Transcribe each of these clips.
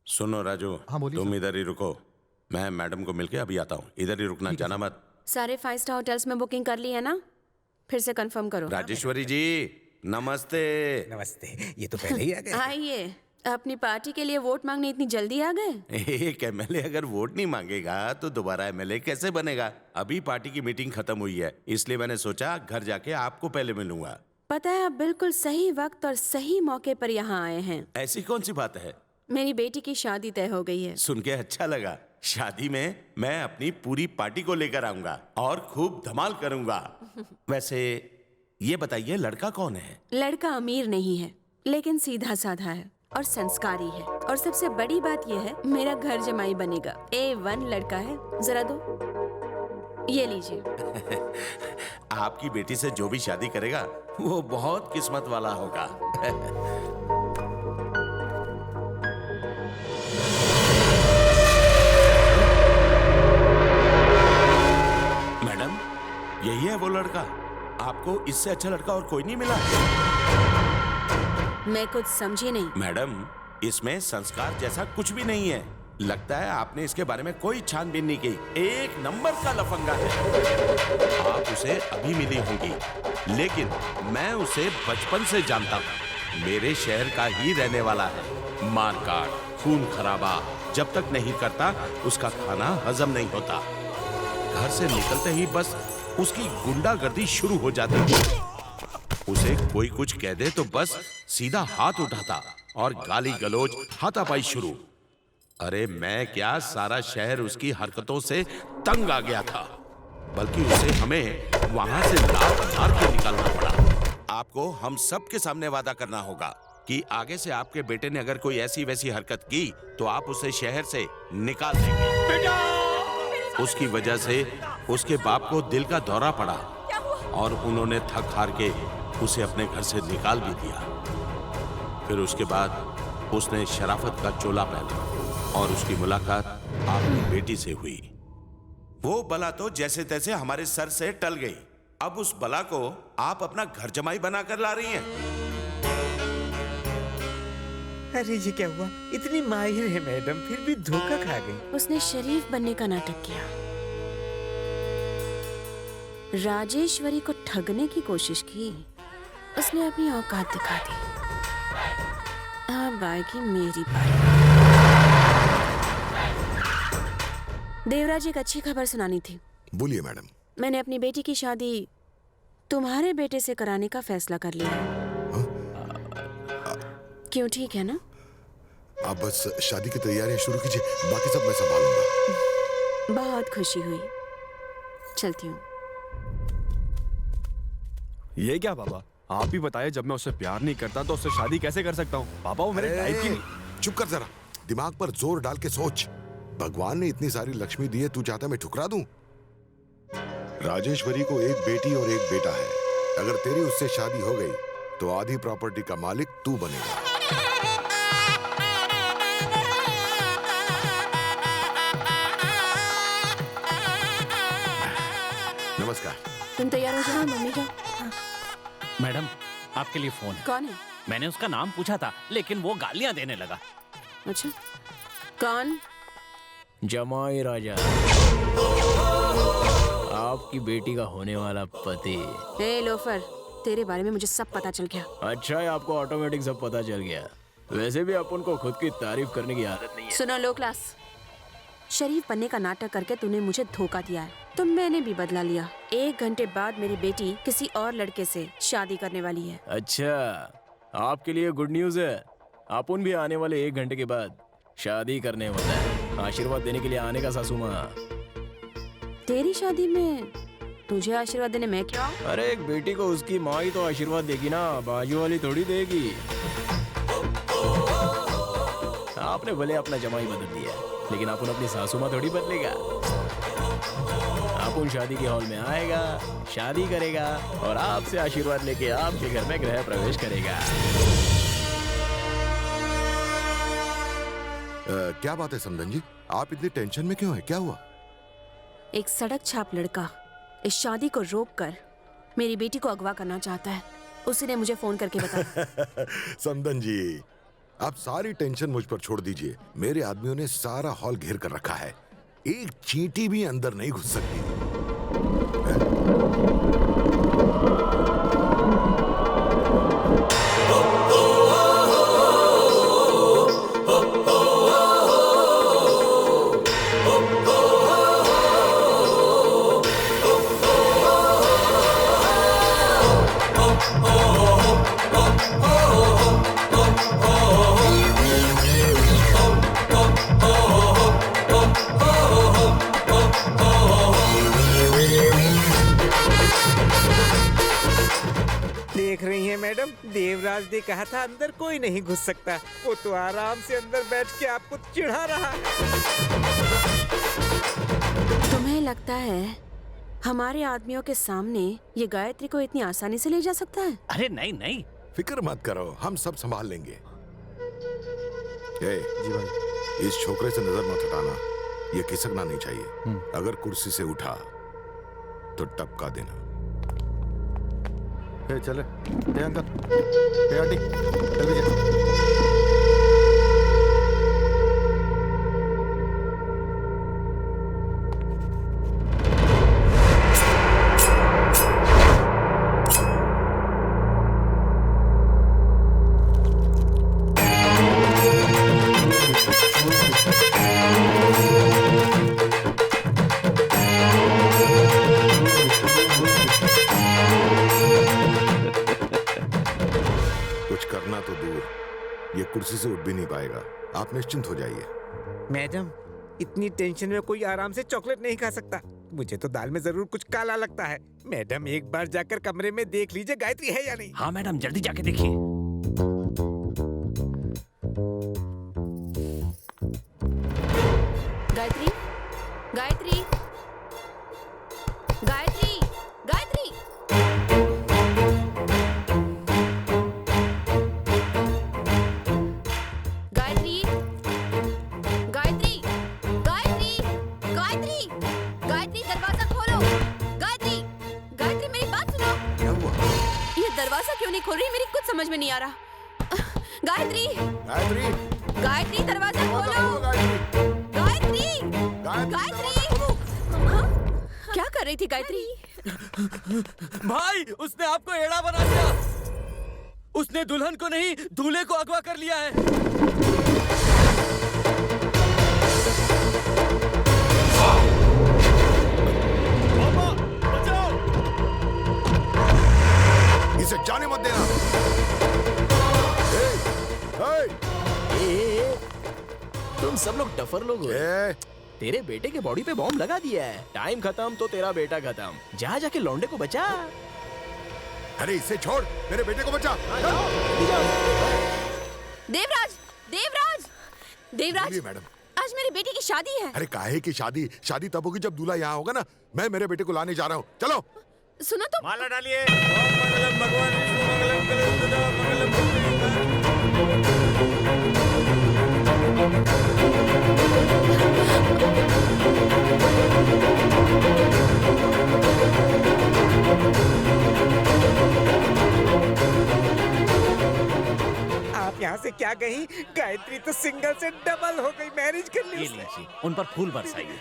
सुनो राजू, हाँ, बोलिए तुम सर। इधर ही रुको। मैं मैडम को मिलके अभी आता हूँ। इधर ही रुकना, ठीक है जाना सर। मत। सारे 5 स्टार होटल्स में बुकिंग कर ली है ना? फिर से कंफर्म करो। राजेश्वरी जी नमस्ते। नमस्ते। ये तो पहले ही आ गए। आइए, अपनी पार्टी के लिए वोट मांगने इतनी जल्दी आ गए? एक एमएलए अगर वोट नहीं मांगेगा तो दोबारा एमएलए कैसे बनेगा? अभी पार्टी की मीटिंग खत्म हुई है, इसलिए मैंने सोचा घर जाके आपको पहले मिलूंगा। पता है, आप बिल्कुल सही वक्त और सही मौके पर यहाँ आए हैं। ऐसी कौन सी बात है? मेरी बेटी की शादी तय हो गई है। सुन के अच्छा लगा। शादी में मैं अपनी पूरी पार्टी को लेकर आऊंगा और खूब धमाल करूंगा। वैसे ये बताइए, लड़का कौन है? लड़का अमीर नहीं है, लेकिन सीधा साधा है और संस्कारी है। और सबसे बड़ी बात यह है, मेरा घर जमाई बनेगा। A1 लड़का है। जरा दो, ये लीजिए। आपकी बेटी से जो भी शादी करेगा वो बहुत किस्मत वाला होगा। मैडम, यही है वो लड़का? आपको इससे अच्छा लड़का और कोई नहीं मिला? मैं कुछ समझी नहीं। मैडम, इसमें संस्कार जैसा कुछ भी नहीं है। लगता है आपने इसके बारे में कोई छानबीन नहीं की। एक नंबर का लफंगा है। आप उसे अभी मिली होंगी, लेकिन मैं उसे बचपन से जानता हूँ। मेरे शहर का ही रहने वाला है। मारकाट, खून खराबा जब तक नहीं करता उसका खाना हजम नहीं होता। घर से निकलते ही बस उसकी गुंडागर्दी शुरू हो जाती है। उसे कोई कुछ कह दे तो बस सीधा हाथ उठाता और गाली गलौज, हाथापाई शुरू। अरे मैं क्या, सारा शहर उसकी हरकतों से तंग आ गया था। बल्कि उसे हमें वहां से लात मार के निकालना पड़ा। आपको हम सब के सामने वादा करना होगा कि आगे से आपके बेटे ने अगर कोई ऐसी वैसी हरकत की तो आप उसे शहर से निकाल देंगे। उसकी वजह से उसके बाप को दिल का दौरा पड़ा और उन्होंने थक हार के उसे अपने घर से निकाल भी दिया। फिर उसके बाद उसने शराफत का चोला पहना और उसकी मुलाकात आपकी बेटी से हुई। वो बला तो जैसे तैसे हमारे सर से टल गई। अब उस बला को आप अपना घर जमाई बनाकर ला रही हैं। अरे ये क्या हुआ? इतनी माहिर है मैडम, फिर भी धोखा खा गई। उसने शरीफ बनने का नाटक किया। राजेश्वरी को ठगने की कोशिश की। उसने अपनी औकात दिखा दी। अब आएगी मेरी बारी। देवराज, एक अच्छी खबर सुनानी थी। बोलिए मैडम। मैंने अपनी बेटी की शादी तुम्हारे बेटे से कराने का फैसला कर लिया है। क्यों, ठीक है ना? आप बस शादी की तैयारियां शुरू कीजिए, बाकी सब मैं संभालूंगा। बहुत खुशी हुई। चलती हूँ। ये क्या पापा, आप ही बताइए, जब मैं उससे प्यार नहीं करता तो उससे शादी कैसे कर सकता हूँ? पापा वो मेरे टाइप की नहीं। चुप कर जरा, दिमाग पर जोर डाल के सोच। भगवान ने इतनी सारी लक्ष्मी दी है, तू चाहता मैं ठुकरा दूं? राजेश्वरी को एक बेटी और एक बेटा है। अगर तेरी उससे शादी हो गई तो आधी प्रॉपर्टी का मालिक तू बनेगा। नमस्कार। तुम तैयार हो जाओ, मम्मी जाओ। हाँ। मैडम, आपके लिए फोन है। कौन है? मैंने उसका नाम पूछा था, लेकिन वो गालियां देने लगा। अच्छा, कौन? जमाई राजा, आपकी बेटी का होने वाला पति। ए लोफर, तेरे बारे में मुझे सब पता चल गया। अच्छा है, आपको ऑटोमेटिक सब पता चल गया। वैसे भी अपन को खुद की तारीफ करने की आदत नहीं है। सुनो लो क्लास, शरीफ बनने का नाटक करके तूने मुझे धोखा दिया है, तो मैंने भी बदला लिया। 1 घंटे बाद मेरी बेटी किसी और लड़के से शादी करने वाली है। अच्छा, आपके लिए गुड न्यूज है। अपन भी आने वाले 1 घंटे के बाद शादी करने वाला है। आशीर्वाद देने के लिए आने का सासू माँ। तेरी शादी में तुझे आशीर्वाद देने मैं क्या? अरे एक बेटी को उसकी माँ ही तो आशीर्वाद देगी ना, बाजू वाली थोड़ी देगी। आपने भले अपना जमाई बदल दिया, लेकिन अपन अपनी सासू माँ थोड़ी बदलेगा। अपन शादी के हॉल में आएगा, शादी करेगा और आपसे आशीर्वाद लेके आपके घर में गृह प्रवेश करेगा। क्या बात है समधन जी, आप इतनी टेंशन में क्यों हैं? क्या हुआ? एक सड़क छाप लड़का इस शादी को रोककर मेरी बेटी को अगवा करना चाहता है। उसी ने मुझे फोन करके बताया। समधन जी, आप सारी टेंशन मुझ पर छोड़ दीजिए। मेरे आदमियों ने सारा हॉल घेर कर रखा है, एक चींटी भी अंदर नहीं घुस सकती। देख रही हैं मैडम, देवराज ने कहा था अंदर कोई नहीं घुस सकता। वो तो आराम से अंदर बैठ के आपको चिढ़ा रहा है। तुम्हें लगता है हमारे आदमियों के सामने ये गायत्री को इतनी आसानी से ले जा सकता है? अरे नहीं नहीं, फिक्र मत करो, हम सब संभाल लेंगे। जी भाई। इस छोकरे से नजर मत हटाना, ये खिसकना नहीं चाहिए। अगर कुर्सी से उठा तो टपका देना। चले अंकल, आंटी चल भैया। कुछ करना तो दूर, ये कुर्सी से उठ भी नहीं पाएगा। आप निश्चिंत हो जाइए। मैडम, इतनी टेंशन में कोई आराम से चॉकलेट नहीं खा सकता। मुझे तो दाल में जरूर कुछ काला लगता है। मैडम, एक बार जाकर कमरे में देख लीजिए गायत्री है या नहीं। हाँ मैडम, जल्दी जाके देखिए। गायत्री, गायत्री, गायत्री, गायत्री। गायत्री, गायत्री, गायत्री, गायत्री, गायत्री, दरवाजा खोलो। गायत्री, गायत्री, मेरी बात सुनो। क्या हुआ? ये दरवाजा क्यों नहीं खोल रही? मेरी कुछ समझ में नहीं आ रहा। गायत्री, गायत्री, गायत्री, दरवाजा खोलो। गायत्री, गायत्री, गायत्री। हाँ? क्या कर रही थी गायत्री? भाई, उसने आपको एड़ा बना दिया। उसने दुल्हन को नहीं, दूल्हे को अगवा कर लिया है। इसे जाने मत देना। तुम सब लोग डफर लोग हो। तेरे बेटे के बॉडी पे बॉम्ब लगा दिया है। टाइम खत्म तो तेरा बेटा खत्म। जा जाके लौंडे को बचा। अरे इसे छोड़, मेरे बेटे को बचा। देवराज, देवराज, देवराज, बोलिए मैडम। आज मेरी बेटी की शादी है। अरे काहे की शादी? शादी तब होगी जब दूल्हा यहाँ होगा ना। मैं मेरे बेटे को लाने जा रहा हूँ, चलो। सुनो तो। माला डालिए। ओम मंगलम भगवान विष्णु मंगलम कलेवरदा मंगलम आप यहाँ से क्या कही? गायत्री तो सिंगल से डबल हो गई, मैरिज कर ली ये उसने। लीजिए, उन पर फूल बरसाइए।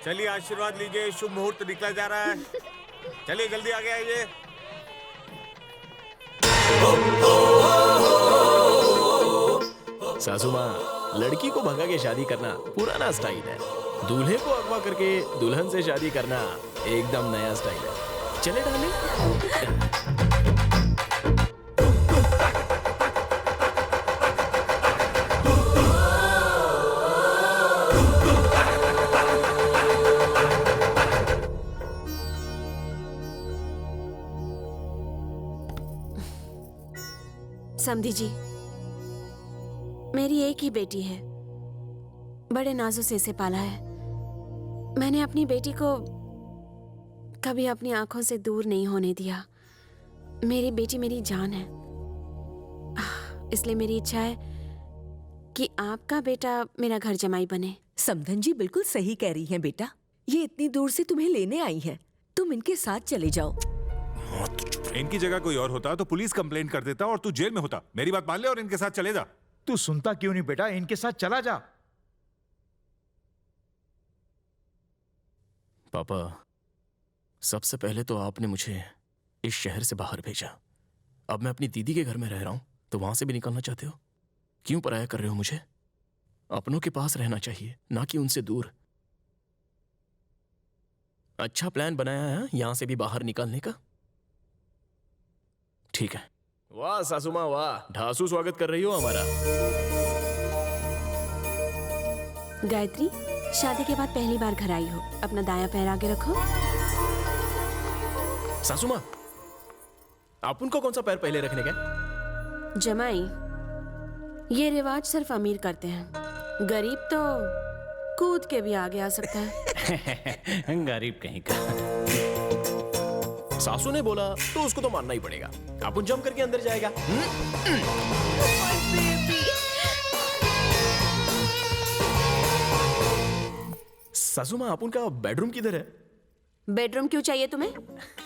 चलिए आशीर्वाद लीजिए, शुभ मुहूर्त निकला जा रहा है। चलिए जल्दी आगे आइए। सासू माँ, लड़की को भगा के शादी करना पुराना स्टाइल है। दूल्हे को अगवा करके दुल्हन से शादी करना एकदम नया स्टाइल है। चले डाले। समधी जी, मेरी एक ही बेटी है। बड़े नाजों से इसे पाला है। मैंने अपनी बेटी को कभी अपनी आंखों से दूर नहीं होने दिया। मेरी बेटी मेरी जान है। इसलिए मेरी इच्छा है कि आपका बेटा मेरा घर जमाई बने। समधन जी बिल्कुल सही कह रही हैं बेटा। ये इतनी दूर से तुम्हें लेने आई हैं। तुम इनके साथ चले जाओ। हाँ तो चुप रहे। इनकी जगह कोई और होता तो पुलिस कंप्लेंट कर देता और तू जेल में होता। मेरी बात मान ले और इनके साथ चले जा। तू सुनता क्यों नहीं बेटा, इनके साथ चला जा। पापा, सबसे पहले तो आपने मुझे इस शहर से बाहर भेजा। अब मैं अपनी दीदी के घर में रह रहा हूं, तो वहां से भी निकलना चाहते हो? क्यों पराया कर रहे हो मुझे? अपनों के पास रहना चाहिए, ना कि उनसे दूर। अच्छा प्लान बनाया है यहां से भी बाहर निकलने का। ठीक है। वाह सासू माँ वाह, ढासू स्वागत कर रही हो हमारा। गायत्री, शादी के बाद पहली बार घर आई हो, अपना दायां पैर आगे रखो। सासू माँ, आप उनको कौन सा पैर पहले रखने का? जमाई, ये रिवाज सिर्फ अमीर करते हैं, गरीब तो कूद के भी आगे आ सकता है। गरीब कहीं का। सासू ने बोला तो उसको तो मानना ही पड़ेगा। अपन जंप करके अंदर जाएगा। सासू माँ, अपन का बेडरूम किधर है? बेडरूम क्यों चाहिए तुम्हें?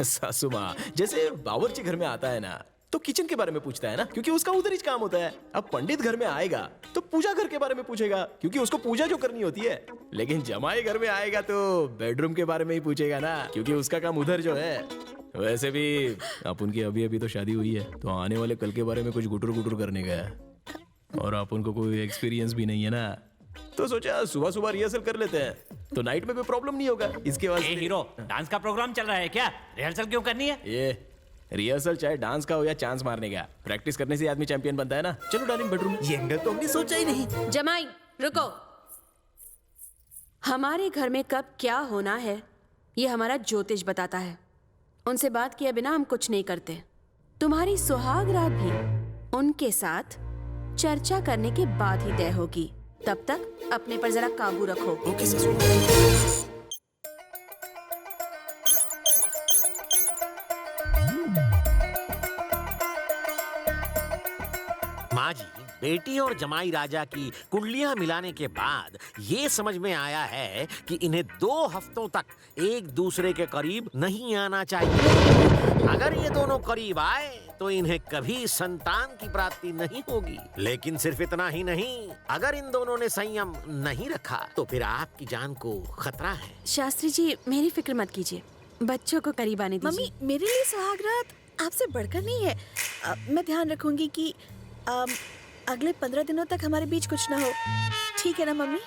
सासू माँ, जैसे बावर्ची घर में आता है ना, तो किचन के बारे में पूछता है ना, क्योंकि उसका उधर ही काम होता है। अब पंडित घर में आएगा तो पूजा घर के बारे में पूछेगा, क्योंकि उसको पूजा जो करनी होती है। लेकिन जमाई घर में आएगा तो बेडरूम के बारे में ही पूछेगा ना, क्योंकि उसका काम उधर जो है। वैसे भी अपन की अभी अभी तो शादी हुई है, तो आने वाले कल के बारे में कुछ गुटर गुटर करने का है, और अपन को कोई एक्सपीरियंस भी नहीं है ना, तो सोचा सुबह सुबह रिहर्सल कर लेते हैं, तो नाइट में कोई प्रॉब्लम नहीं होगा। इसके ए वास्ते हीरो, डांस का प्रोग्राम चल रहा है क्या? रिहर्सल क्यों करनी है? ये रिहर्सल चाहे डांस का हो या चांस मारने का, प्रैक्टिस करने से आदमी चैंपियन बनता है ना। चलो डार्लिंग बेडरूम में। ये एंगल तो हमने सोचा ही नहीं। जमाई, रुको। हमारे घर में कब क्या होना है ये हमारा ज्योतिष बताता है। उनसे बात किए बिना हम कुछ नहीं करते। तुम्हारी सुहाग रात भी उनके साथ चर्चा करने के बाद ही तय होगी। तब तक अपने पर जरा काबू रखो। ओके ससुर। माँ जी, बेटी और जमाई राजा की कुंडलियां मिलाने के बाद ये समझ में आया है कि इन्हें 2 हफ्तों तक एक दूसरे के करीब नहीं आना चाहिए। अगर ये दोनों करीब आए तो इन्हें कभी संतान की प्राप्ति नहीं होगी। लेकिन सिर्फ इतना ही नहीं, अगर इन दोनों ने संयम नहीं रखा तो फिर आपकी जान को खतरा है। शास्त्री जी, मेरी फिक्र मत कीजिए, बच्चों को करीब आने दीजिए। मम्मी, मेरे लिए सुहागरात आपसे बढ़कर नहीं है। मैं ध्यान रखूंगी कि अगले 15 दिनों तक हमारे बीच कुछ ना हो। ठीक है ना मम्मी?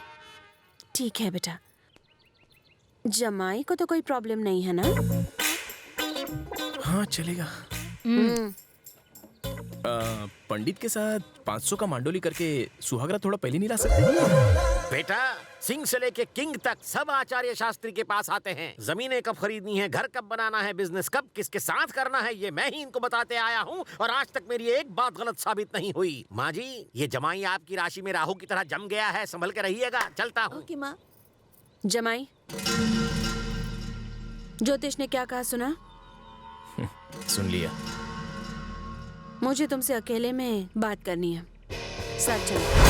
ठीक है बेटा। जमाई को तो कोई प्रॉब्लम नहीं है ना? हाँ चलेगा। पंडित के साथ 500 का मांडोली करके सुहागरा थोड़ा पहले नहीं ला सकते? बेटा, सिंह से लेके किंग तक सब आचार्य शास्त्री के पास आते हैं। जमीनें कब खरीदनी है, घर कब बनाना है, बिजनेस कब किसके साथ करना है, ये मैं ही इनको बताते आया हूँ, और आज तक मेरी एक बात गलत साबित नहीं हुई। माँ जी, ये जमाई आपकी राशि में राहु की तरह जम गया है, संभल के रहिएगा। चलता हूँ। ओके माँ। जमाई, ज्योतिष ने क्या कहा सुना? सुन लिया। मुझे तुमसे अकेले में बात करनी है। साथ चलो।